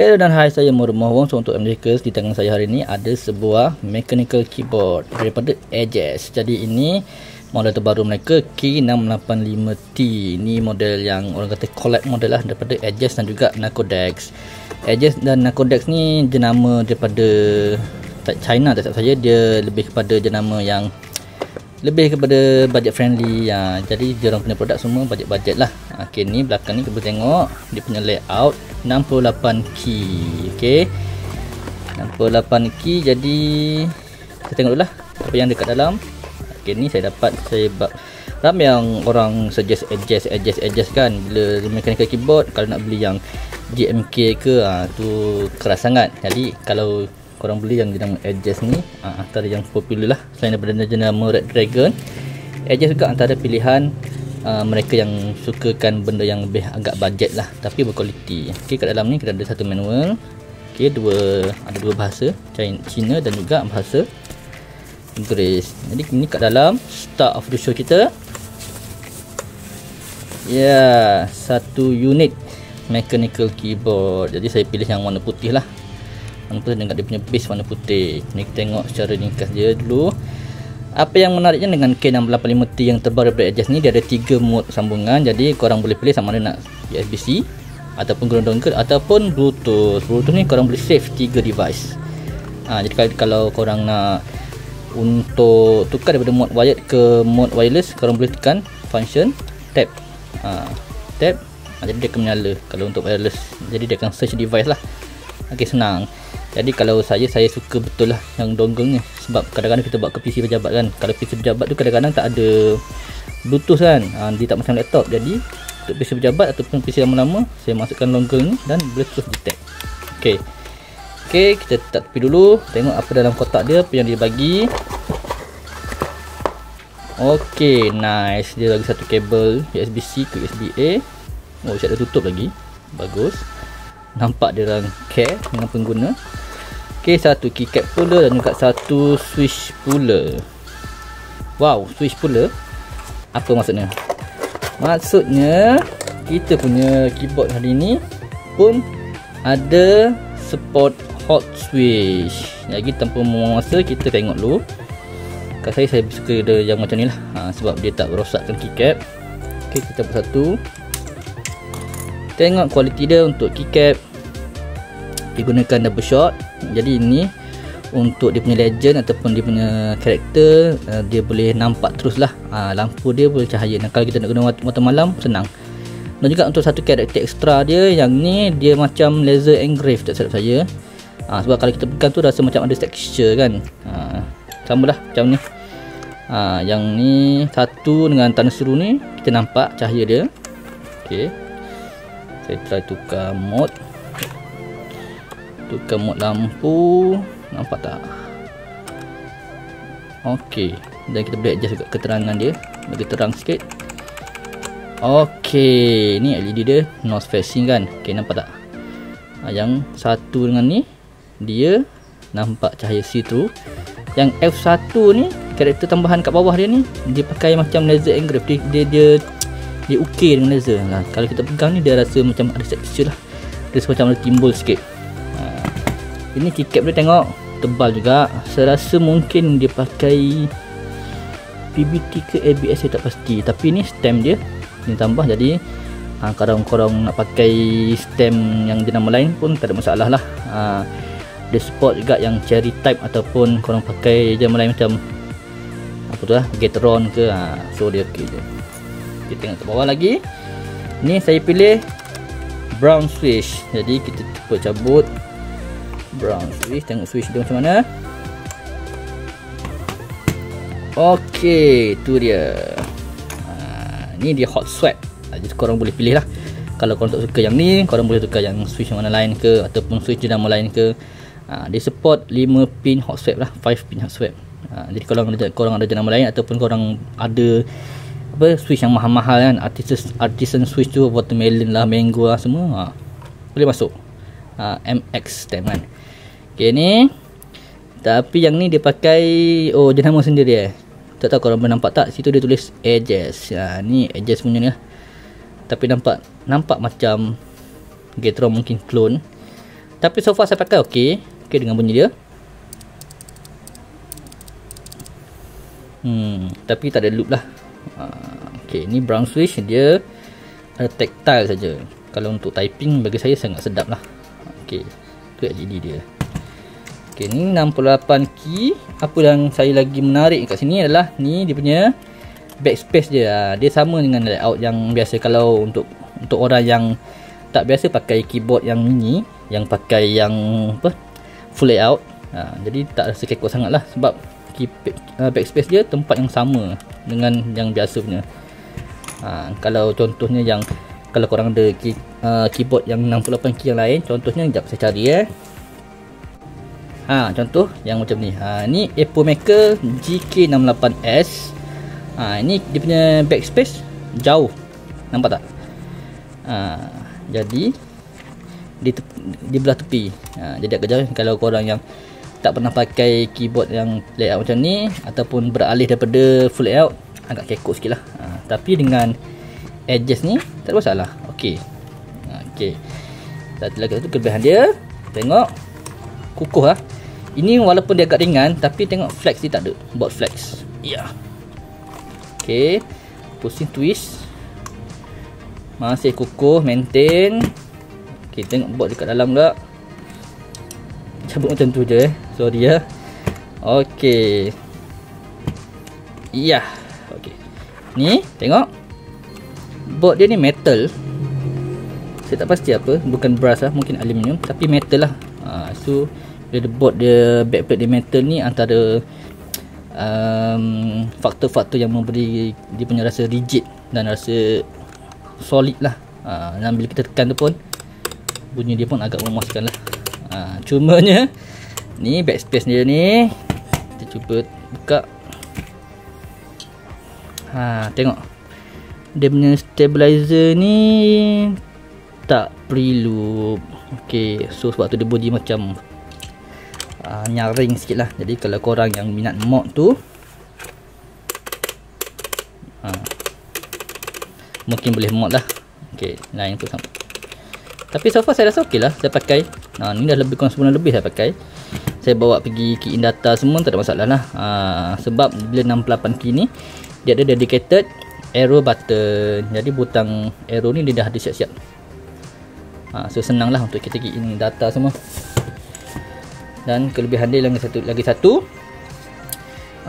Hello dan hai, saya Muhammad Wong. So, untuk MJKers, di tangan saya hari ini ada sebuah mechanical keyboard daripada Aegis. Jadi ini model terbaru mereka, K685T. Ini model yang orang kata collab model lah daripada Aegis dan juga Nakodex. Aegis dan Nakodex ni jenama daripada China, tak saja dia lebih kepada jenama yang lebih kepada budget friendly ya. Jadi dia orang punya produk semua budget-budget lah. Okey, ni belakang ni kita boleh tengok dia punya layout 68 key. Okey, 68 key. Jadi kita tengok dulu lah apa yang dekat dalam. Okey, ni saya ramai yang orang suggest Aegis kan, bila mechanical keyboard kalau nak beli yang GMK ke tu keras sangat. Jadi kalau korang beli yang jenama Aegis ni, antara yang popular lah selain daripada jenama Red Dragon. Aegis juga antara pilihan mereka yang sukakan benda yang lebih agak budget lah tapi berkualiti. Okey, kat dalam ni kita ada satu manual. Okey, ada dua bahasa, Cina dan juga bahasa Inggeris. Jadi ini kat dalam start of the show kita. Ya, satu unit mechanical keyboard. Jadi saya pilih yang warna putih lah. Warna putih dengan dia punya base warna putih. Ni kita tengok secara ringkas dia dulu. Apa yang menariknya dengan K685T yang terbaru daripada Aegis ni, dia ada 3 mode sambungan. Jadi korang boleh pilih sama ada nak USB-C ataupun guna dongle ataupun Bluetooth. Bluetooth ni korang boleh save 3 device. Jadi kalau korang nak untuk tukar daripada mode wired ke mode wireless, korang boleh tekan function tab. Tab. Jadi dia akan menyala kalau untuk wireless. Jadi dia akan search device lah. Okey, senang. Jadi kalau saya suka betul lah yang dongle ni, sebab kadang-kadang kita buat ke PC pejabat kan. Kalau PC pejabat tu kadang-kadang tak ada Bluetooth kan, dia tak macam laptop. Jadi untuk PC pejabat ataupun PC lama-lama, saya masukkan dongle ni dan boleh terus detect. Okey, kita letak tepi dulu. Tengok apa dalam kotak dia, apa yang dia bagi. Okey, nice. Dia bagi satu kabel USB-C ke USB-A. Oh, saya dah tutup lagi. Bagus. Nampak dia orang care dengan pengguna. Okey, satu keycap pula dan juga satu switch pula. Wow, switch pula. Apa maksudnya? Maksudnya kita punya keyboard hari ni pun ada support hot switch. Lagi tanpa membuang masa, kita tengok dulu. Kalau saya suka dia yang macam ni lah, sebab dia tak rosakkan keycap. Okey, kita buat satu. Tengok kualiti dia untuk keycap digunakan double shot. Jadi ini untuk dia punya legend ataupun dia punya karakter, dia boleh nampak terus lah. Lampu dia boleh cahaya. Dan kalau kita nak guna mata malam, senang. Dan juga untuk satu karakter ekstra dia, yang ni dia macam laser engrave tak silap saya. Sebab kalau kita pegang tu rasa macam ada texture kan. Sama lah macam ni. Yang ni satu dengan tanah seru ni kita nampak cahaya dia. Okey, saya try tukar mode lampu. Nampak tak? Okey, dan kita boleh adjust juga keterangan dia bagi terang sikit. Okey, ni LED dia north facing kan. Okey, nampak tak? Yang satu dengan ni dia nampak cahaya see through. Yang F1 ni, karakter tambahan kat bawah dia ni, dia pakai macam laser engrave. Dia ukir dengan laser. Kalau kita pegang ni, dia rasa macam ada texture lah. Dia macam ada timbul sikit. Ini keycap dia tengok tebal juga. Saya rasa mungkin dia pakai PBT ke ABS, saya tak pasti. Tapi ni stem dia ni tambah. Jadi kalau korang nak pakai stem yang jenama lain pun tak ada masalah lah. Dia support juga yang cherry type ataupun korang pakai jenama lain macam apa tu lah, Gateron ke. So dia okey je. Kita tengok ke bawah lagi. Ni saya pilih brown switch. Jadi kita cuba cabut brown switch. Tengok switch dia macam mana. Okey, tu dia. Ni dia hot swap. Jadi korang boleh pilih lah. Kalau korang tak suka yang ni, korang boleh tukar yang switch yang mana lain ke, ataupun switch jenama lain ke. Dia support 5 pin hot swap lah, 5 pin hot swap. Jadi kalau korang ada jenama lain ataupun korang ada switch yang mahal-mahal kan, artisan switch tu, watermelon lah, mango lah semua, boleh masuk. MX stem kan. Okay, ni tapi yang ni dia pakai jenama sendiri. Tak tahu korang boleh nampak tak, situ dia tulis Aegis. Ni Aegis punya ni lah. Tapi nampak macam Gatron mungkin clone. Tapi so far saya pakai okey dengan bunyi dia. Tapi tak ada loop lah. Okey, ni brown switch dia ada tactile saja. Kalau untuk typing bagi saya sangat sedap lah. Okey, tu LED dia. Okey, ni 68 key. Apa yang saya lagi menarik kat sini adalah ni dia punya backspace dia. Dia sama dengan layout yang biasa. Kalau untuk orang yang tak biasa pakai keyboard yang mini, yang pakai yang full layout, jadi tak rasa kekok sangat lah, sebab backspace dia tempat yang sama dengan yang biasa punya. Kalau contohnya yang kalau korang ada keyboard yang 68 key yang lain, contohnya sekejap saya cari contoh yang macam ni. Ni Apple Maker GK68S. Ini dia punya backspace jauh, nampak tak? Jadi di belah tepi. Jadi agak jauh. Kalau korang yang tak pernah pakai keyboard yang layout macam ni, ataupun beralih daripada full layout, agak kekok sikit lah. Tapi dengan edges ni tak ada masalah. Okey. Satu lagi satu kelebihan dia, tengok kukuh lah. Ini walaupun dia agak ringan, tapi tengok flex dia tak ada, board flex. Okey, pusing twist masih kukuh, maintain. Okey, tengok board dekat dalam tak, cabut macam tu je sorry ya. Okey, okey, ni tengok board dia ni metal. Saya tak pasti apa, bukan brass lah, mungkin aluminium, tapi metal lah. So dia board dia, backplate dia metal ni antara faktor-faktor yang memberi dia punya rasa rigid dan rasa solid lah. Dan bila kita tekan tu pun bunyi dia pun agak memuaskan lah. Cumanya ni backspace dia ni, kita cuba buka. Tengok dia punya stabilizer ni tak preloop. Okey, so sebab tu dia bunyi macam nyaring sikit lah. Jadi kalau korang yang minat mod tu, mungkin boleh mod lah. Okey, lain tu sama. Tapi so far saya rasa okey lah. Saya pakai ni dah lebih kurang sebulan lebih saya pakai. Saya bawa pergi key in data semua, tak ada masalah lah. Sebab bila 68 key ni dia ada dedicated arrow button. Jadi butang arrow ni dia dah ada siap-siap. So senang lah untuk kita key in data semua. Dan kelebihan dia lagi satu,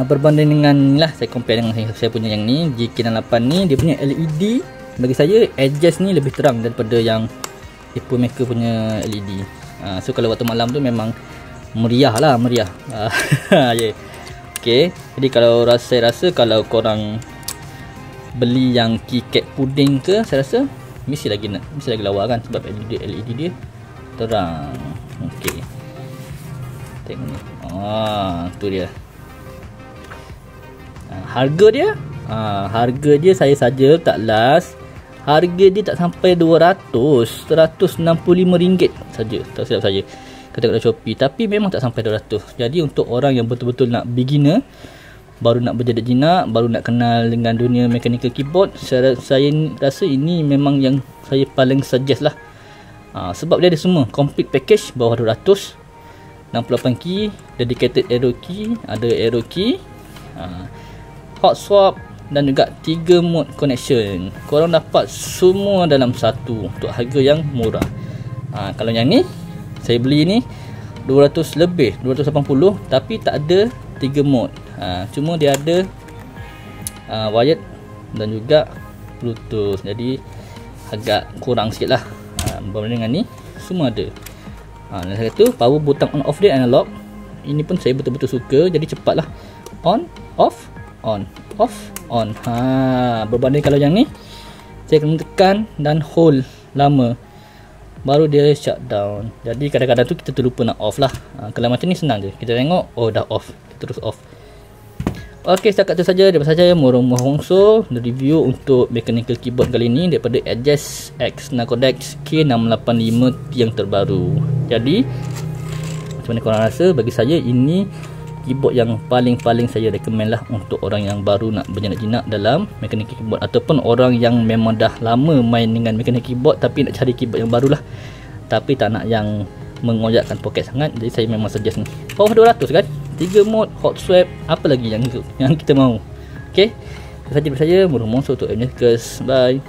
berbanding dengan lah, saya compare dengan saya punya yang ni GK68 ni, dia punya LED bagi saya edges ni lebih terang daripada yang Apple Maker punya LED. So kalau waktu malam tu memang meriah lah, meriah. Okay, jadi kalau saya rasa kalau korang beli yang KeyCap puding ke, saya rasa mesti lagi lawa kan, sebab LED dia terang. Okay, tengok ni. Tu dia. Harga dia saya saja tak last. Harga dia tak sampai 200, RM165 saja. Tak silap saya. Kata kat Shopee, tapi memang tak sampai 200. Jadi untuk orang yang betul-betul nak beginner, baru nak berjinak-jinak, baru nak kenal dengan dunia mechanical keyboard, saya rasa ini memang yang saya paling suggest lah. Sebab dia ada semua complete package, bawah 200, 68 key, dedicated arrow key, ada arrow key, hot swap, dan juga 3 mode connection. Korang dapat semua dalam satu untuk harga yang murah. Kalau yang ni saya beli ni 200 lebih, 280, tapi tak ada 3 mode. Cuma dia ada wired dan juga Bluetooth, jadi agak kurang sikit lah. Berbanding dengan ni semua ada. Dan satu power butang on off dia analog. Ini pun saya betul-betul suka, jadi cepat lah. On, off, on, off, on. Berbanding kalau yang ni saya kena tekan dan hold lama baru dia shut down. Jadi kadang-kadang tu kita terlupa nak off lah. Kalau macam ni senang je, kita tengok dah off, kita terus off. Okey, setakat tu saja daripada saya Morong Mohongso review untuk mechanical keyboard kali ini daripada Aegis X Nacodex K685 yang terbaru. Jadi macam mana korang rasa? Bagi saya ini keyboard yang paling saya recommend lah untuk orang yang baru nak berjinak-jinak dalam mechanical keyboard, ataupun orang yang memang dah lama main dengan mechanical keyboard tapi nak cari keyboard yang baru lah, tapi tak nak yang mengoyakkan poket sangat. Jadi saya memang suggest ni. Power 200 kan, 3 mode, hot swap, apa lagi yang kita mahu. Okey, itu saja dari saya. Monster untuk MJ Hackers. Bye.